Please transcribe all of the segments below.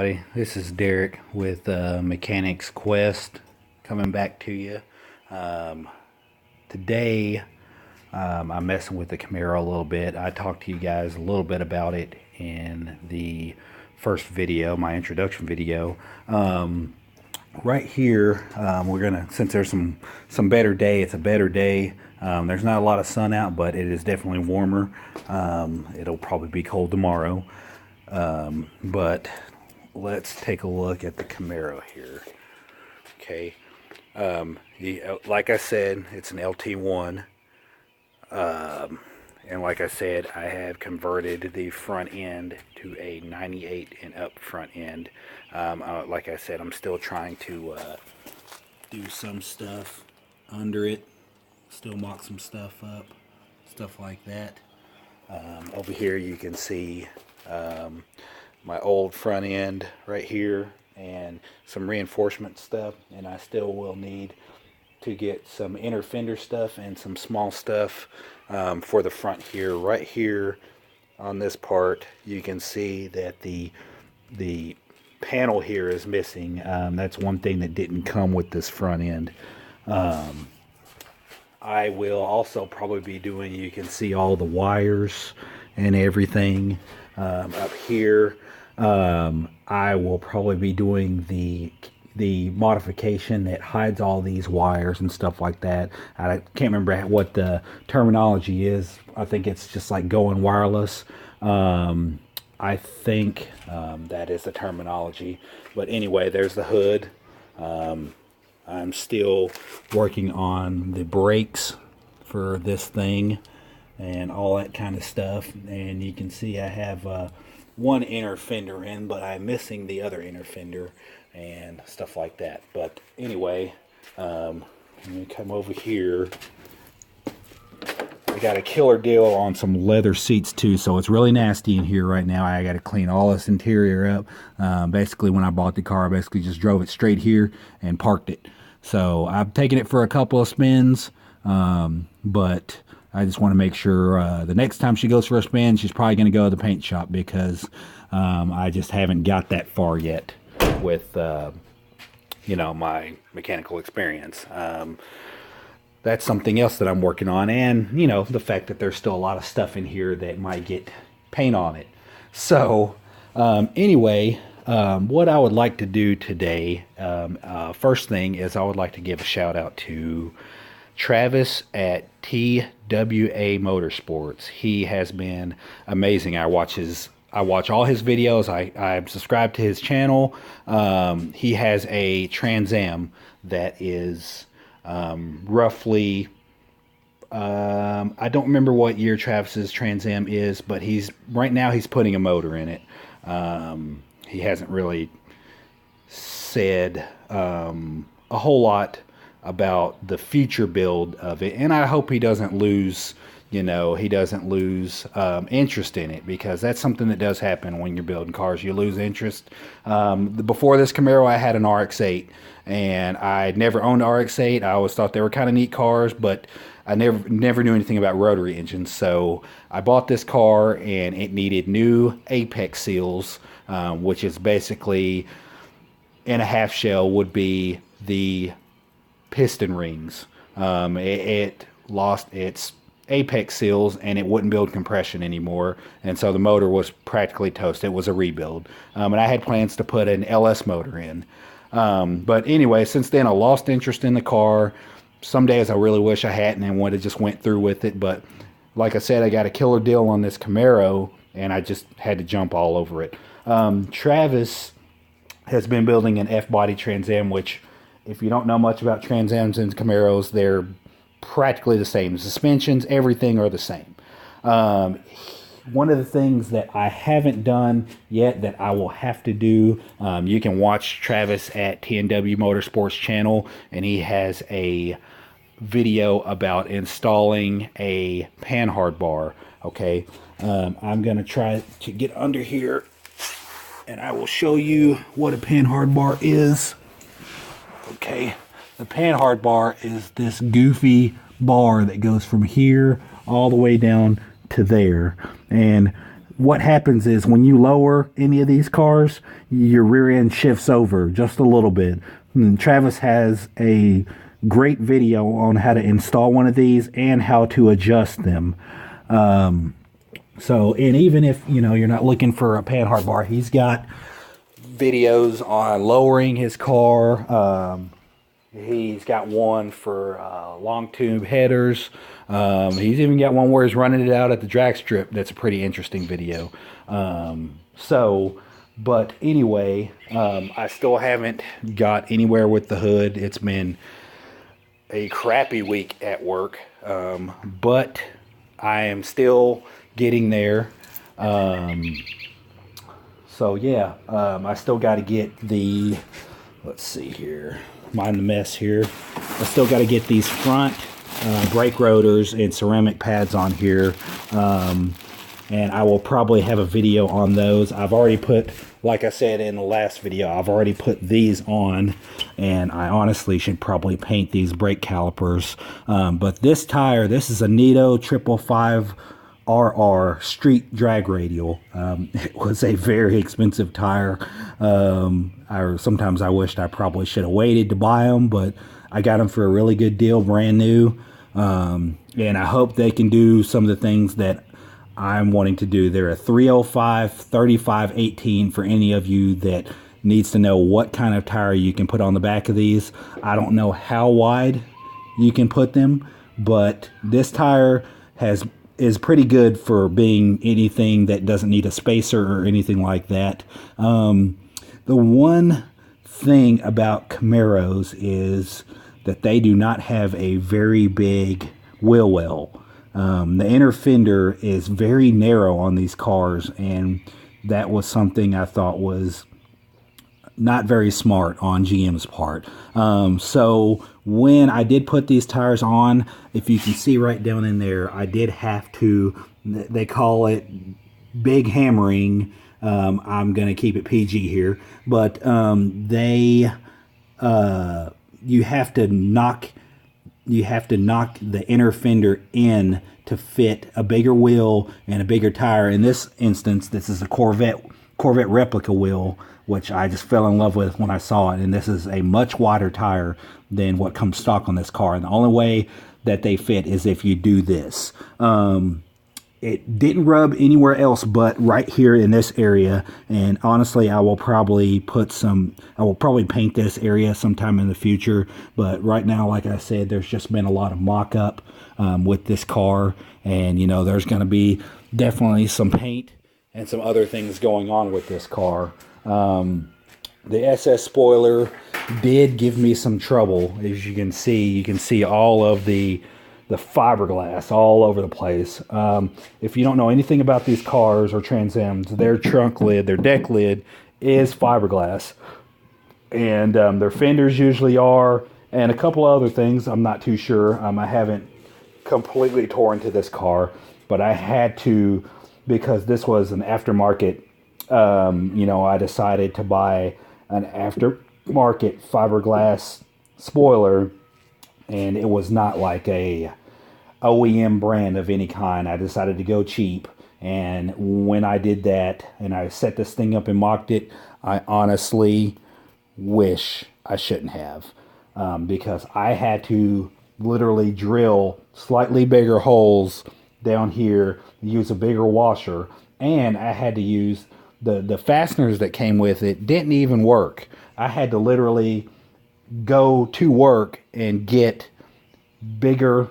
everybody, this is Derek with Mechanics Quest coming back to you. Today I'm messing with the Camaro a little bit. I talked to you guys a little bit about it in the first video, my introduction video. Right here, we're gonna, since there's some better day, it's a better day. There's not a lot of sun out, but it is definitely warmer. It'll probably be cold tomorrow. But let's take a look at the Camaro here. Okay. Like I said, it's an LT1. And like I said, I have converted the front end to a 98 and up front end. Like I said, I'm still trying to do some stuff under it, still mock some stuff up, stuff like that. Over here you can see my old front end right here and some reinforcement stuff, and I still will need to get some inner fender stuff and some small stuff for the front here. Right here on this part you can see that the panel here is missing. That's one thing that didn't come with this front end. I will also probably be doing, you can see all the wires and everything up here. I will probably be doing the modification that hides all these wires and stuff like that. I can't remember what the terminology is. I think it's just like going wireless. I think that is the terminology. But anyway, there's the hood. I'm still working on the brakes for this thing and all that kind of stuff. And you can see I have one inner fender in, but I'm missing the other inner fender and stuff like that. But anyway, let me come over here. I got a killer deal on some leather seats too, so it's really nasty in here right now. I got to clean all this interior up. Basically, when I bought the car, I basically just drove it straight here and parked it. So I've taken it for a couple of spins, but I just want to make sure the next time she goes for a spin, she's probably going to go to the paint shop, because I just haven't got that far yet with you know, my mechanical experience. That's something else that I'm working on, and you know, the fact that there's still a lot of stuff in here that might get paint on it. So anyway, what I would like to do today, first thing is I would like to give a shout out to Travis at TWA Motorsports. He has been amazing. I watch all his videos. I'm subscribed to his channel. He has a Trans Am that is roughly, I don't remember what year Travis's Trans Am is, but right now he's putting a motor in it. He hasn't really said a whole lot about the future build of it, and I hope he doesn't lose, you know, interest in it, because that's something that does happen when you're building cars. You lose interest. Before this Camaro, I had an RX-8, and I never owned an RX-8. I always thought they were kind of neat cars, but I never knew anything about rotary engines. So I bought this car, and it needed new apex seals, which is basically, in a half shell, would be the piston rings. It lost its apex seals, and it wouldn't build compression anymore, and so the motor was practically toast. It was a rebuild, and I had plans to put an LS motor in, but anyway, since then I lost interest in the car. Some days I really wish I hadn't and would have just went through with it, but like I said, I got a killer deal on this Camaro, and I just had to jump all over it. Travis has been building an F-body Trans Am, which, if you don't know much about Trans Ams and Camaros, they're practically the same. Suspensions, everything are the same. One of the things that I haven't done yet that I will have to do, you can watch Travis at TWA Motorsports channel, and he has a video about installing a panhard bar. Okay, I'm gonna try to get under here, and I will show you what a panhard bar is. Okay, the panhard bar is this goofy bar that goes from here all the way down to there, and what happens is when you lower any of these cars, your rear end shifts over just a little bit. And Travis has a great video on how to install one of these and how to adjust them. So, and even if, you know, you're not looking for a panhard bar, he's got videos on lowering his car. He's got one for long tube headers. He's even got one where he's running it out at the drag strip. That's a pretty interesting video. But anyway, I still haven't got anywhere with the hood. It's been a crappy week at work, but I am still getting there. So yeah, I still got to get the, let's see here, mind the mess here. I still got to get these front brake rotors and ceramic pads on here, and I will probably have a video on those. I've already put, like I said in the last video, I've already put these on, and I honestly should probably paint these brake calipers. But this tire, this is a Nito 555 RR street drag radial. It was a very expensive tire. Sometimes I wished I probably should have waited to buy them, but I got them for a really good deal, brand new. And I hope they can do some of the things that I'm wanting to do. They're a 305 3518 for any of you that needs to know what kind of tire you can put on the back of these. I don't know how wide you can put them, but this tire is pretty good for being anything that doesn't need a spacer or anything like that. The one thing about Camaros is that they do not have a very big wheel well. The inner fender is very narrow on these cars, and that was something I thought was not very smart on GM's part. So when I did put these tires on, if you can see right down in there, I did have to, they call it big hammering. I'm going to keep it PG here, but you have to knock the inner fender in to fit a bigger wheel and a bigger tire. In this instance, this is a Corvette replica wheel, which I just fell in love with when I saw it. And this is a much wider tire than what comes stock on this car. And the only way that they fit is if you do this. It didn't rub anywhere else but right here in this area. And honestly, I will probably paint this area sometime in the future. But right now, like I said, there's just been a lot of mock-up with this car. And, you know, there's going to be definitely some paint and some other things going on with this car. The SS spoiler did give me some trouble. As you can see all of the fiberglass all over the place. If you don't know anything about these cars or Trans Ams, their trunk lid, their deck lid is fiberglass. And their fenders usually are, and a couple other things, I'm not too sure. I haven't completely tore into this car, but I had to, because this was an aftermarket. You know, I decided to buy an aftermarket fiberglass spoiler, and it was not like a OEM brand of any kind. I decided to go cheap, and when I did that and I set this thing up and mocked it, I honestly wish I shouldn't have, because I had to literally drill slightly bigger holes down here, use a bigger washer, and I had to use the fasteners that came with it didn't even work. I had to literally go to work and get bigger,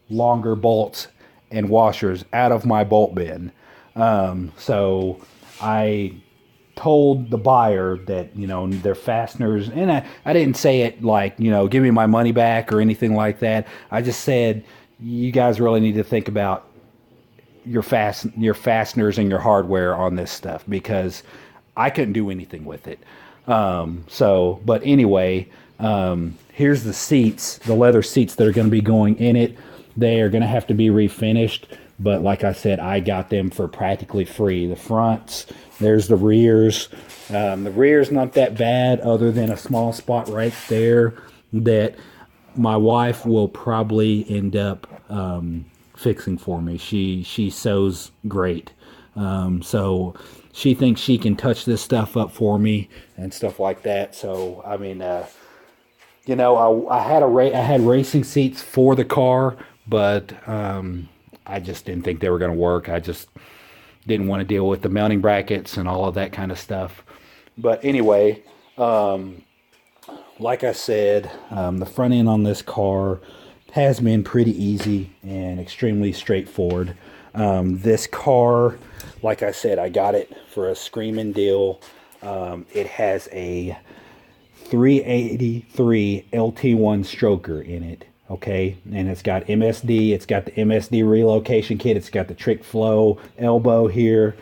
longer bolts and washers out of my bolt bin. So I told the buyer that, you know, their fasteners, and I didn't say it like, you know, give me my money back or anything like that. I just said, you guys really need to think about your fasteners and your hardware on this stuff, because I couldn't do anything with it. But anyway, here's the seats, the leather seats that are going to be going in it. They are going to have to be refinished, but like I said, I got them for practically free. The fronts, there's the rears. The rear's not that bad, other than a small spot right there that my wife will probably end up fixing for me. She sews great. So she thinks she can touch this stuff up for me and stuff like that. So I mean, you know, I had racing seats for the car, but I just didn't think they were going to work. I just didn't want to deal with the mounting brackets and all of that kind of stuff. But anyway, like I said, the front end on this car has been pretty easy and extremely straightforward. This car, like I said, I got it for a screaming deal. It has a 383 LT1 stroker in it, okay? And it's got MSD, it's got the MSD relocation kit, it's got the trick flow elbow here.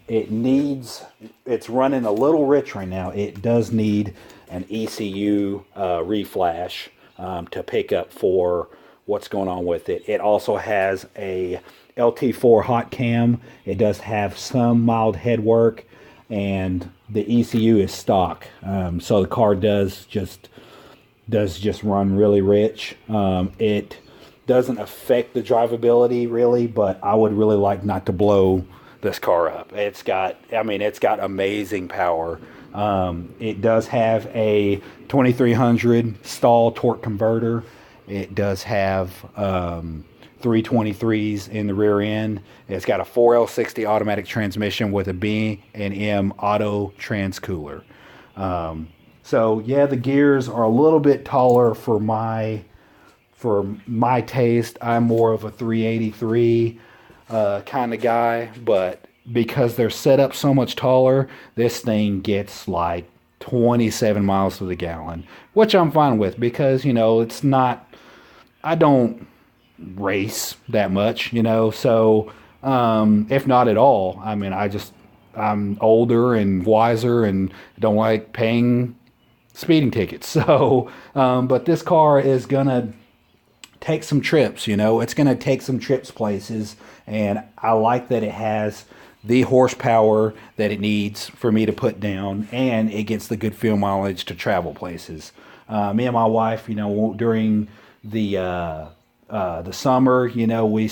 It's running a little rich right now. It does need an ECU reflash to pick up for what's going on with it. It also has a LT4 hot cam. It does have some mild head work, and the ECU is stock. So the car does just run really rich. It doesn't affect the drivability really, but I would really like not to blow this car up. It's got amazing power. It does have a 2300 stall torque converter. It does have 323s in the rear end. It's got a 4L60 automatic transmission with a B&M auto transcooler. So yeah, the gears are a little bit taller for my taste. I'm more of a 383 kind of guy, but because they're set up so much taller, this thing gets like 27 miles to the gallon, which I'm fine with because, you know, I don't race that much, you know, so if not at all. I mean, I'm older and wiser and don't like paying speeding tickets. So, but this car is gonna take some trips, you know, it's gonna take some trips places, and I like that it has the horsepower that it needs for me to put down, and it gets the good fuel mileage to travel places. Me and my wife, you know, during the summer, you know, we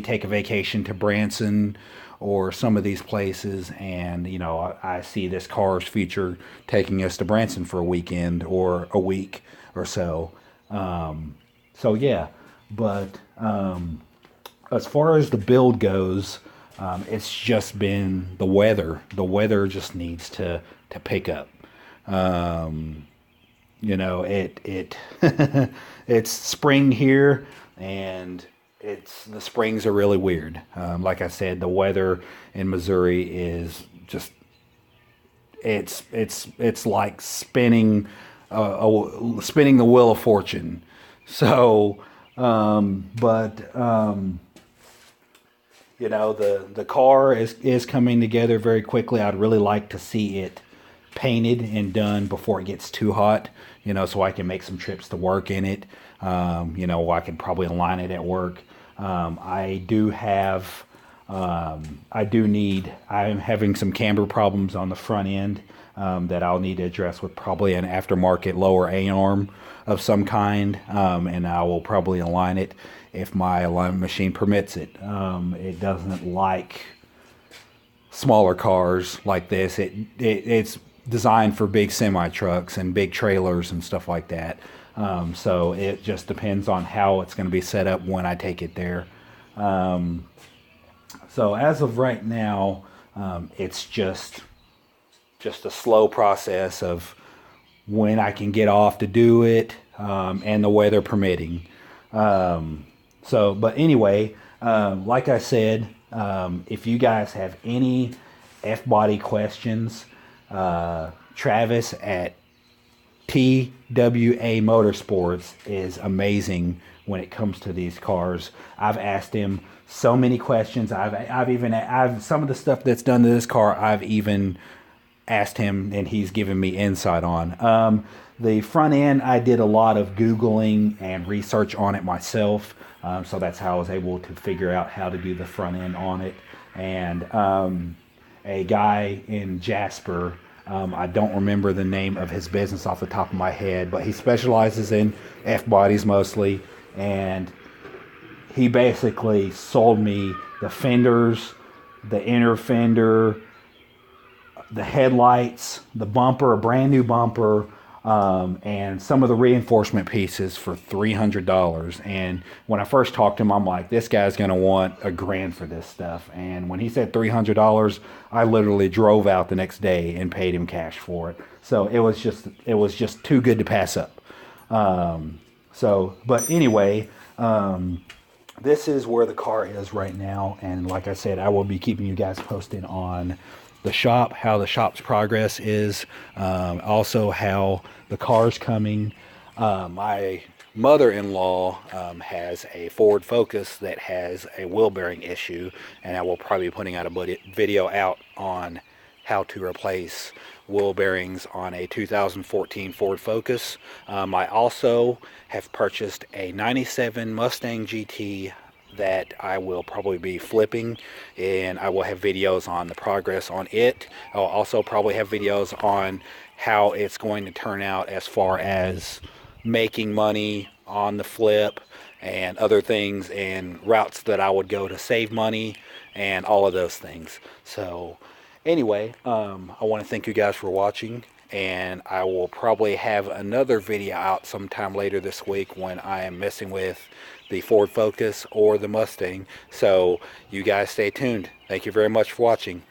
take a vacation to Branson or some of these places, and you know, I see this car's future taking us to Branson for a weekend or a week or so. So yeah, but as far as the build goes, it's just been the weather. The weather just needs to pick up. You know, it's spring here, and the springs are really weird. Like I said, the weather in Missouri is just it's like spinning the wheel of fortune. So, you know, the car is coming together very quickly. I'd really like to see it painted and done before it gets too hot, you know, so I can make some trips to work in it. You know, I can probably align it at work. I'm having some camber problems on the front end that I'll need to address with probably an aftermarket lower A-arm of some kind, and I will probably align it if my alignment machine permits it. It doesn't like smaller cars like this. It's designed for big semi trucks and big trailers and stuff like that. So it just depends on how it's going to be set up when I take it there. So as of right now, it's just a slow process of when I can get off to do it, and the weather permitting. But anyway, like I said, if you guys have any F-body questions, Travis at TWA Motorsports is amazing when it comes to these cars. I've asked him so many questions. I've some of the stuff that's done to this car, I've even asked him, and he's given me insight on. The front end, I did a lot of Googling and research on it myself. So that's how I was able to figure out how to do the front end on it. And a guy in Jasper, I don't remember the name of his business off the top of my head, but he specializes in F-bodies mostly. And he basically sold me the fenders, the inner fender, the headlights, the bumper, a brand new bumper, and some of the reinforcement pieces for $300. And when I first talked to him, I'm like, this guy's going to want $1,000 for this stuff. And when he said $300, I literally drove out the next day and paid him cash for it. So it was just too good to pass up. But anyway, this is where the car is right now. And like I said, I will be keeping you guys posted on the shop, how the shop's progress is, also how the car's coming. My mother-in-law has a Ford Focus that has a wheel bearing issue, and I will probably be putting out a video out on how to replace wheel bearings on a 2014 Ford Focus. I also have purchased a 97 Mustang GT that I will probably be flipping, and I will have videos on the progress on it. I'll also probably have videos on how it's going to turn out as far as making money on the flip and other things, and routes that I would go to save money and all of those things. So anyway, I want to thank you guys for watching, and I will probably have another video out sometime later this week when I am messing with the Ford Focus or the Mustang. So you guys stay tuned. Thank you very much for watching.